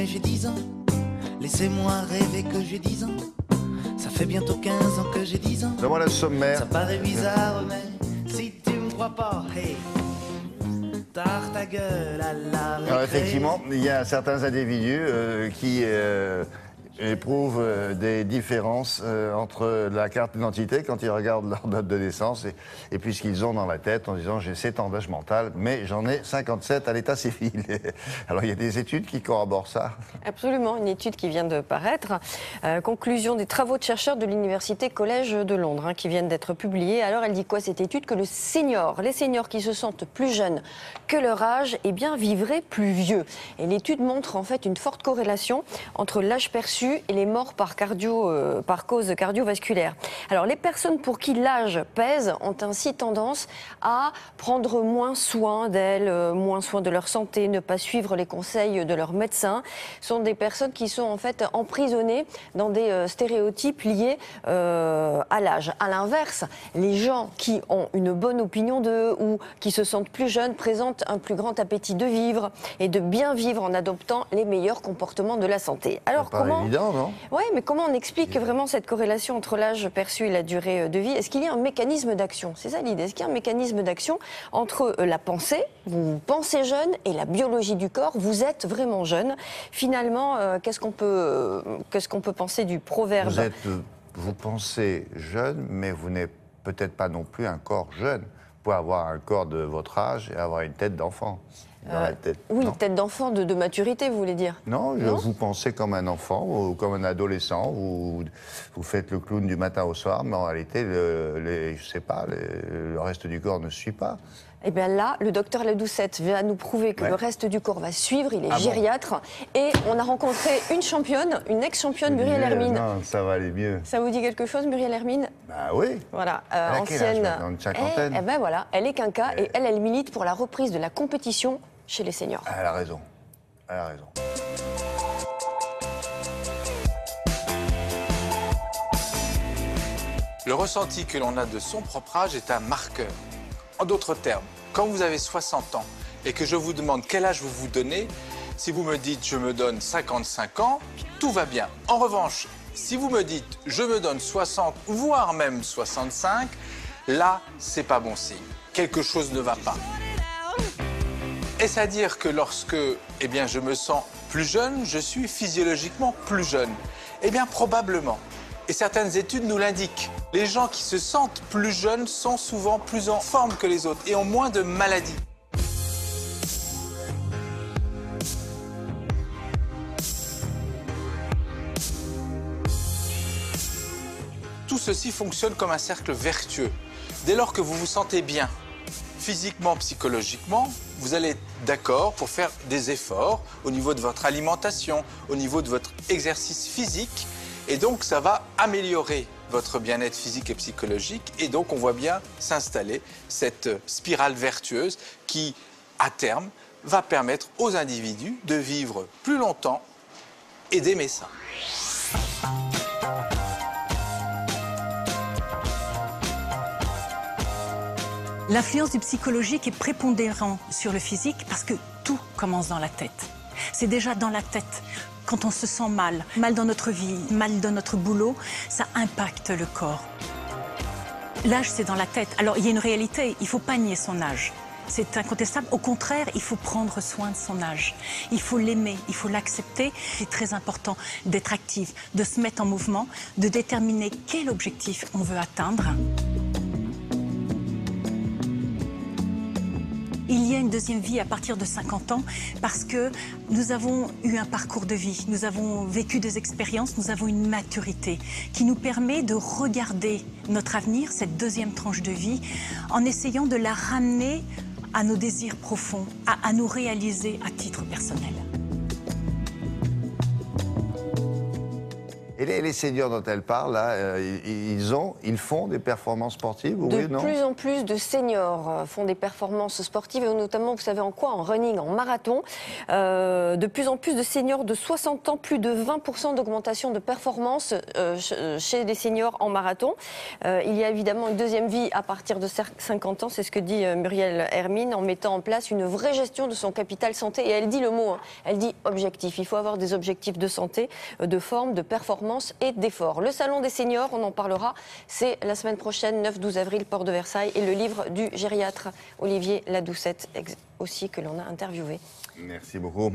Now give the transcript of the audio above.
mais j'ai 10 ans. Laissez-moi rêver que j'ai 10 ans. Ça fait bientôt 15 ans que j'ai 10 ans. Donne-moi le sommaire. Ça paraît bizarre, mais si tu me crois pas, hey, tard ta gueule à la récré. Alors effectivement, il y a certains individus qui éprouvent des différences entre la carte d'identité quand ils regardent leur date de naissance et puis ce qu'ils ont dans la tête en disant j'ai 7 ans d'âge mental, mais j'en ai 57 à l'état civil. Alors il y a des études qui corroborent ça. Absolument, une étude qui vient de paraître. Conclusion des travaux de chercheurs de l'Université Collège de Londres qui viennent d'être publiés. Alors elle dit quoi cette étude? Que les seniors qui se sentent plus jeunes que leur âge, eh bien, vivraient plus vieux. Et l'étude montre en fait une forte corrélation entre l'âge perçu et les morts par cause cardiovasculaire. Alors les personnes pour qui l'âge pèse ont ainsi tendance à prendre moins soin d'elles, moins soin de leur santé, ne pas suivre les conseils de leur médecin. Ce sont des personnes qui sont en fait emprisonnées dans des stéréotypes liés à l'âge. À l'inverse, les gens qui ont une bonne opinion d'eux ou qui se sentent plus jeunes présentent un plus grand appétit de vivre et de bien vivre en adoptant les meilleurs comportements de la santé. Alors comment non? Oui, mais comment on explique vraiment cette corrélation entre l'âge perçu et la durée de vie? Est-ce qu'il y a un mécanisme d'action? C'est ça l'idée. Est-ce qu'il y a un mécanisme d'action entre la pensée, vous pensez jeune, et la biologie du corps, vous êtes vraiment jeune? Finalement, qu'est-ce qu'on peut penser du proverbe? Vous pensez jeune, mais vous n'êtes peut-être pas non plus un corps jeune. Vous pouvez avoir un corps de votre âge et avoir une tête d'enfant. Oui, une tête d'enfant de maturité, vous voulez dire? Non, vous pensez comme un enfant ou comme un adolescent. Vous faites le clown du matin au soir, mais en réalité, le reste du corps ne suit pas. Eh bien là, le docteur Ladoucette va nous prouver que le reste du corps va suivre. Il est gériatre. Bon. Et on a rencontré une championne, une ex-championne, Muriel Hermine. Non, ça va aller mieux. Ça vous dit quelque chose, Muriel Hermine? Bah oui. Voilà, Elle a quel âge ancienne. maintenant, une cinquantaine. Eh ben voilà, elle est quinca et elle milite pour la reprise de la compétition chez les seniors. Elle a raison. Elle a raison. Le ressenti que l'on a de son propre âge est un marqueur. En d'autres termes, quand vous avez 60 ans et que je vous demande quel âge vous vous donnez, si vous me dites je me donne 55 ans, tout va bien. En revanche, si vous me dites je me donne 60, voire même 65, là, c'est pas bon signe. Quelque chose ne va pas. Est-ce à dire que lorsque je me sens plus jeune, je suis physiologiquement plus jeune? Eh bien, probablement. Et certaines études nous l'indiquent. Les gens qui se sentent plus jeunes sont souvent plus en forme que les autres et ont moins de maladies. Tout ceci fonctionne comme un cercle vertueux. Dès lors que vous vous sentez bien, physiquement, psychologiquement, vous allez être d'accord pour faire des efforts au niveau de votre alimentation, au niveau de votre exercice physique. Et donc, ça va améliorer votre bien-être physique et psychologique. Et donc, on voit bien s'installer cette spirale vertueuse qui, à terme, va permettre aux individus de vivre plus longtemps et d'aimer ça. L'influence du psychologique est prépondérante sur le physique parce que tout commence dans la tête. C'est déjà dans la tête. Quand on se sent mal dans notre vie, mal dans notre boulot, ça impacte le corps. L'âge, c'est dans la tête. Alors, il y a une réalité, il ne faut pas nier son âge. C'est incontestable. Au contraire, il faut prendre soin de son âge. Il faut l'aimer, il faut l'accepter. C'est très important d'être actif, de se mettre en mouvement, de déterminer quel objectif on veut atteindre. Il y a une deuxième vie à partir de 50 ans parce que nous avons eu un parcours de vie, nous avons vécu des expériences, nous avons une maturité qui nous permet de regarder notre avenir, cette deuxième tranche de vie, en essayant de la ramener à nos désirs profonds, à nous réaliser à titre personnel. Et les seniors dont elle parle, là, ils font des performances sportives, oui ou non? De plus en plus de seniors font des performances sportives, et notamment, vous savez en quoi? En running, en marathon. De plus en plus de seniors de 60 ans, plus de 20% d'augmentation de performance chez les seniors en marathon. Il y a évidemment une deuxième vie à partir de 50 ans, c'est ce que dit Muriel Hermine, en mettant en place une vraie gestion de son capital santé. Et elle dit le mot, hein, elle dit objectif. Il faut avoir des objectifs de santé, de forme, de performance et d'effort. Le salon des seniors, on en parlera, c'est la semaine prochaine, 9-12 avril, Porte de Versailles, et le livre du gériatre Olivier Ladoucette aussi que l'on a interviewé. Merci beaucoup.